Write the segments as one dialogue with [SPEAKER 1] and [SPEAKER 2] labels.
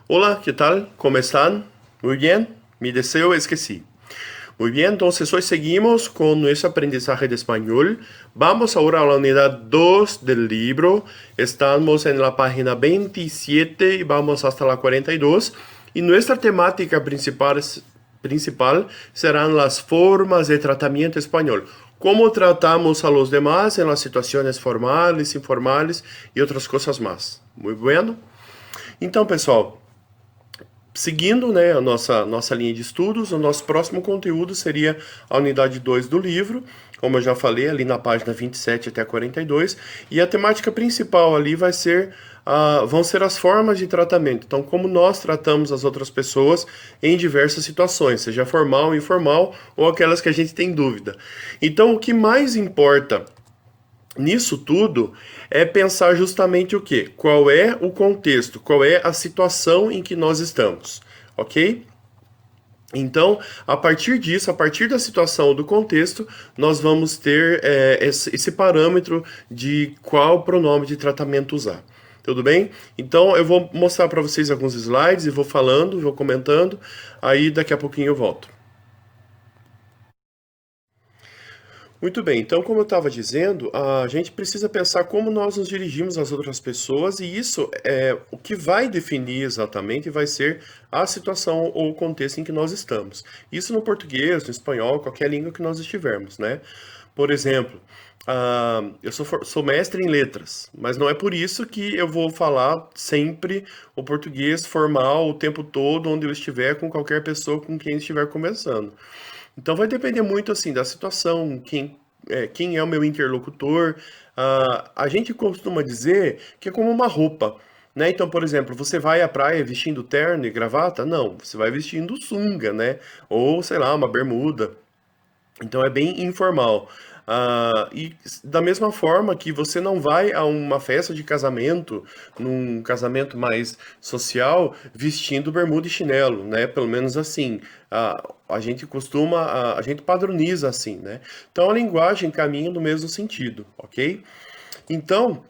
[SPEAKER 1] Hola, ¿qué tal? ¿Cómo están? Muy bien. Mi deseo es que sí. Muy bien, entonces hoy seguimos con nuestro aprendizaje de español. Vamos ahora a la unidad 2 del libro. Estamos en la página 27 y vamos hasta la 42. Y nuestra temática principal serán las formas de tratamiento español. Cómo tratamos a los demás en las situaciones formales, informales y otras cosas más. Muy bueno. Então, pessoal, seguindo, né, a nossa linha de estudos, o nosso próximo conteúdo seria a unidade 2 do livro, como eu já falei, ali na página 27 até 42, e a temática principal ali vão ser as formas de tratamento. Então, como nós tratamos as outras pessoas em diversas situações, seja formal, informal ou aquelas que a gente tem dúvida. Então, o que mais importa nisso tudo é pensar justamente o quê? Qual é o contexto, qual é a situação em que nós estamos, ok? Então, a partir disso, a partir da situação do contexto, nós vamos ter esse parâmetro de qual pronome de tratamento usar. Tudo bem? Então, eu vou mostrar para vocês alguns slides e vou falando, vou comentando, aí daqui a pouquinho eu volto. Muito bem, então, como eu estava dizendo, a gente precisa pensar como nós nos dirigimos às outras pessoas, e isso é o que vai definir exatamente vai ser a situação ou o contexto em que nós estamos. Isso no português, no espanhol, qualquer língua que nós estivermos, né? Por exemplo, eu sou mestre em letras, mas não é por isso que eu vou falar sempre o português formal o tempo todo, onde eu estiver com qualquer pessoa com quem estiver conversando. Então vai depender muito assim da situação, quem é o meu interlocutor. A gente costuma dizer que é como uma roupa, né? Então, por exemplo, você vai à praia vestindo terno e gravata? Não, você vai vestindo sunga, né? Ou sei lá, uma bermuda. Então é bem informal. E da mesma forma que você não vai a uma festa de casamento, num casamento mais social, vestindo bermuda e chinelo, né? Pelo menos assim. A gente costuma, a gente padroniza assim, né? Então a linguagem caminha no mesmo sentido, ok? Então,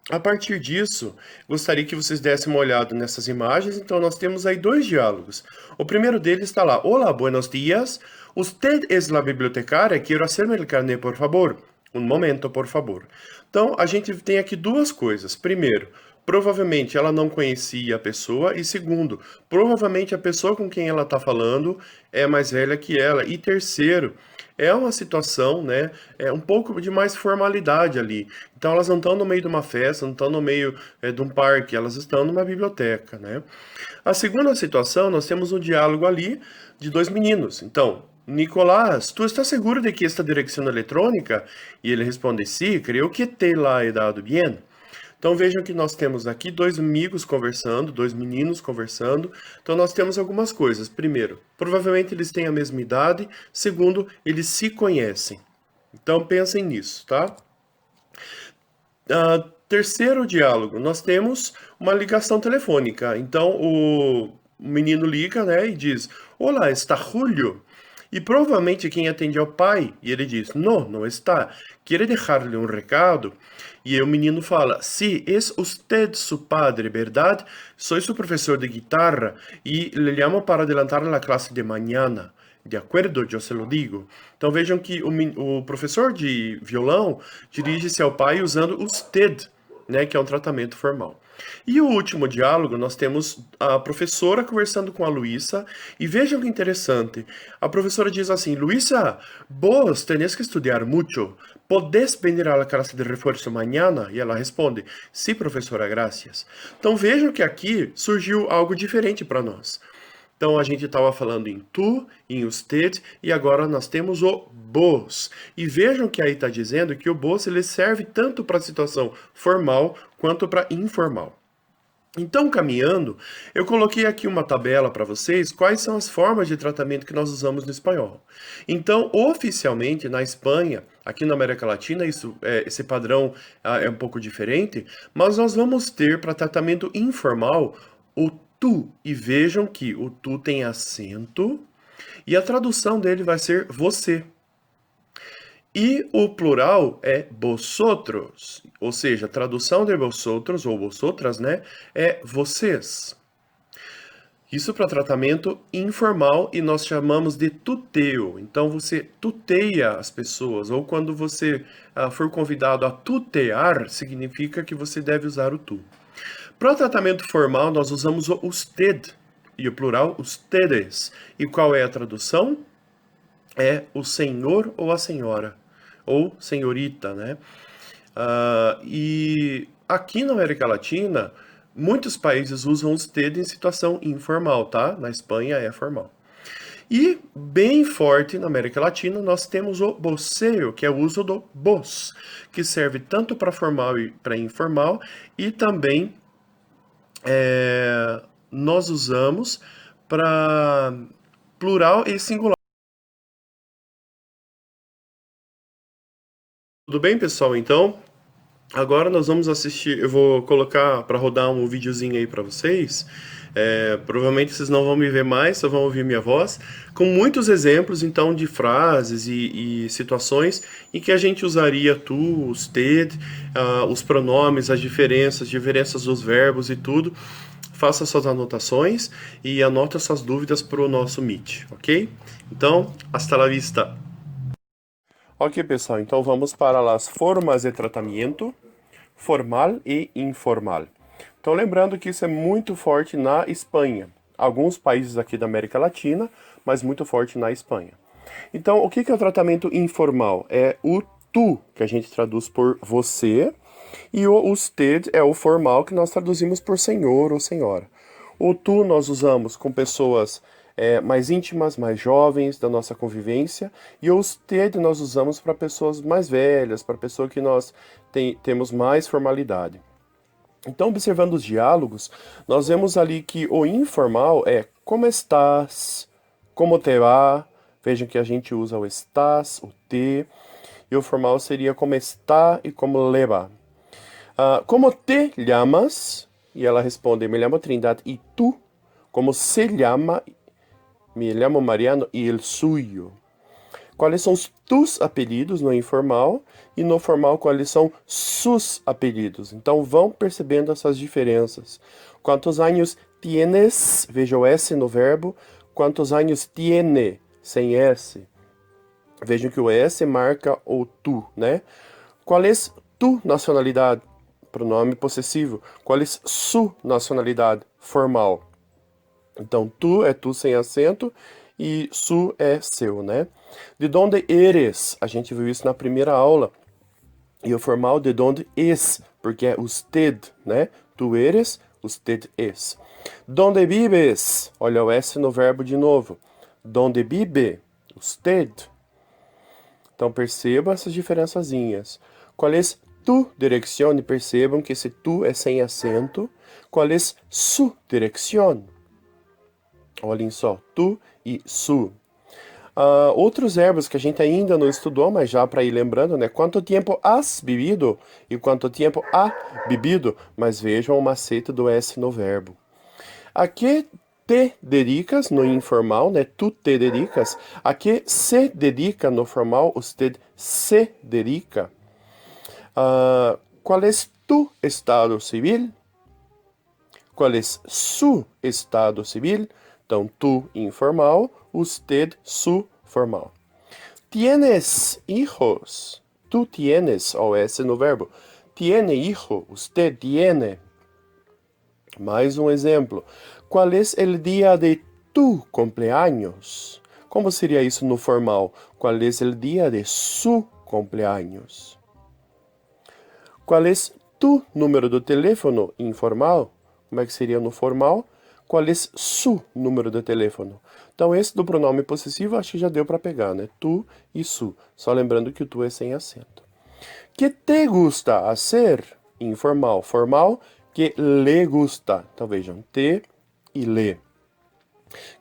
[SPEAKER 1] a partir disso, gostaria que vocês dessem uma olhada nessas imagens. Então, nós temos aí dois diálogos. O primeiro deles está lá. Olá, buenos dias. Usted es la bibliotecária? Quiero hacerme el carnet, por favor. Um momento, por favor. Então, a gente tem aqui duas coisas. Primeiro, provavelmente ela não conhecia a pessoa. E segundo, provavelmente a pessoa com quem ela está falando é mais velha que ela. E terceiro, é uma situação, né, é um pouco de mais formalidade ali. Então elas não estão no meio de uma festa, não estão no meio de um parque, elas estão numa biblioteca, né? A segunda situação, nós temos um diálogo ali de dois meninos. Então, Nicolás, tu estás seguro de que esta direção eletrônica? E ele responde, sí, creo que te la he dado bien. Então vejam que nós temos aqui dois amigos conversando, dois meninos conversando. Então nós temos algumas coisas. Primeiro, provavelmente eles têm a mesma idade. Segundo, eles se conhecem. Então pensem nisso, tá? Terceiro diálogo, nós temos uma ligação telefônica. Então o menino liga, né, e diz: Olá, está Julio? E provavelmente quem atende é o pai, e ele diz: Não, não está. Quer deixar-lhe um recado? E aí o menino fala: Sí, es usted su padre, ¿verdad? Soy su professor de guitarra e le llamo para adelantar la clase de mañana. De acordo, eu se lo digo. Então vejam que o professor de violão dirige-se ao pai usando usted, né, que é um tratamento formal. E o último diálogo, nós temos a professora conversando com a Luísa, e vejam que interessante. A professora diz assim: Luísa, vos tenés que estudar mucho. ¿Podés venir a la clase de refuerzo mañana? E ela responde: Sí, professora, gracias. Então vejam que aqui surgiu algo diferente para nós. Então a gente estava falando em tu, em usted, e agora nós temos o vos. E vejam que aí está dizendo que o vos ele serve tanto para a situação formal quanto para informal. Então, caminhando, eu coloquei aqui uma tabela para vocês quais são as formas de tratamento que nós usamos no espanhol. Então, oficialmente, na Espanha, aqui na América Latina, esse padrão é um pouco diferente, mas nós vamos ter para tratamento informal o tu. E vejam que o tu tem acento e a tradução dele vai ser você. E o plural é vosotros, ou seja, a tradução de vosotros ou vosotras, né, é vocês. Isso para tratamento informal e nós chamamos de tuteo. Então você tuteia as pessoas, ou quando você for convidado a tutear, significa que você deve usar o tu. Para o tratamento formal, nós usamos o usted, e o plural, ustedes. E qual é a tradução? É o senhor ou a senhora, ou senhorita, né? E aqui na América Latina, muitos países usam usted em situação informal, tá? Na Espanha é formal. E bem forte na América Latina, nós temos o voceo, que é o uso do vos, que serve tanto para formal e para informal, e também nós usamos para plural e singular. Tudo bem, pessoal? Então, agora nós vamos assistir. Eu vou colocar para rodar um videozinho aí para vocês. Provavelmente vocês não vão me ver mais, só vão ouvir minha voz, com muitos exemplos então de frases e situações em que a gente usaria tu, os ted, os pronomes, as diferenças dos verbos e tudo. Faça suas anotações e anota suas dúvidas para o nosso Meet, ok? Então, hasta la vista. Ok, pessoal, então vamos para as formas de tratamento, formal e informal. Então, lembrando que isso é muito forte na Espanha. Alguns países aqui da América Latina, mas muito forte na Espanha. Então, o que é o tratamento informal? É o tu, que a gente traduz por você, e o usted é o formal, que nós traduzimos por senhor ou senhora. O tu nós usamos com pessoas mais íntimas, mais jovens da nossa convivência, e o usted nós usamos para pessoas mais velhas, para pessoas que nós temos mais formalidade. Então, observando os diálogos, nós vemos ali que o informal é como estás, como te va. Vejam que a gente usa o estás, o te, e o formal seria como está e como le va. Como te llamas? E ela responde, me llamo Trindade, e tu? Como se llama? Me llamo Mariano, e el suyo. Quais são os tus apelidos no informal e no formal quais são sus apelidos. Então vão percebendo essas diferenças. Quantos anos tienes? Veja o S no verbo. Quantos anos tiene? Sem S. Vejam que o S marca o tu, né? Qual é tu nacionalidade? Pronome possessivo. Qual é su nacionalidade? Formal. Então tu é tu sem acento e su é seu, né? De onde eres? A gente viu isso na primeira aula. E o formal de onde es, porque é usted, né? Tu eres, usted es. Donde vives? Olha o S no verbo de novo. Donde vive? Usted. Então perceba essas diferençazinhas. Qual é tu dirección? Percebam que esse tu é sem acento. Qual é su dirección? Olhem só, tu e su. Outros verbos que a gente ainda não estudou, mas já para ir lembrando, né? Quanto tempo has vivido e quanto tempo ha bebido. Mas vejam o macete do S no verbo. A que te dedicas no informal, né? Tu te dedicas. A que se dedica no formal, usted se dedica. Qual é tu estado civil? Qual é su estado civil? Então, tu informal, usted su formal. Tienes hijos? Tu tienes, o S no verbo. Tiene hijo, usted tiene. Mais um exemplo. Qual é o dia de tu cumpleaños? Como seria isso no formal? Qual é o dia de su cumpleaños? Qual é tu número do telefone informal? Como é que seria no formal? Qual é su número de telefone? Então, esse do pronome possessivo, acho que já deu para pegar, né? Tu e su. Só lembrando que o tu é sem acento. Que te gusta hacer? Informal. Formal, que le gusta. Então, vejam, te e le.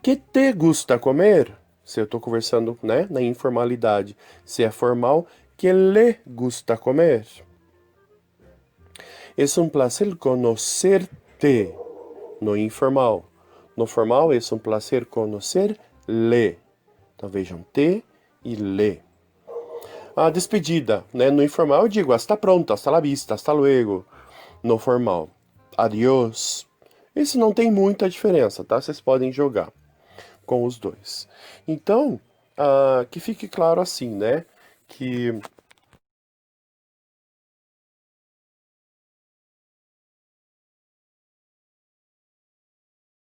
[SPEAKER 1] Que te gusta comer? Se eu estou conversando, né, na informalidade. Se é formal, que le gusta comer? Es un placer conocerte. No informal. No formal, é um prazer conhecer-le. Então, vejam, te e le. A despedida, né? No informal, eu digo, hasta pronto, hasta la vista, hasta luego. No formal, adiós. Isso não tem muita diferença, tá? Vocês podem jogar com os dois. Então, que fique claro assim, né? Que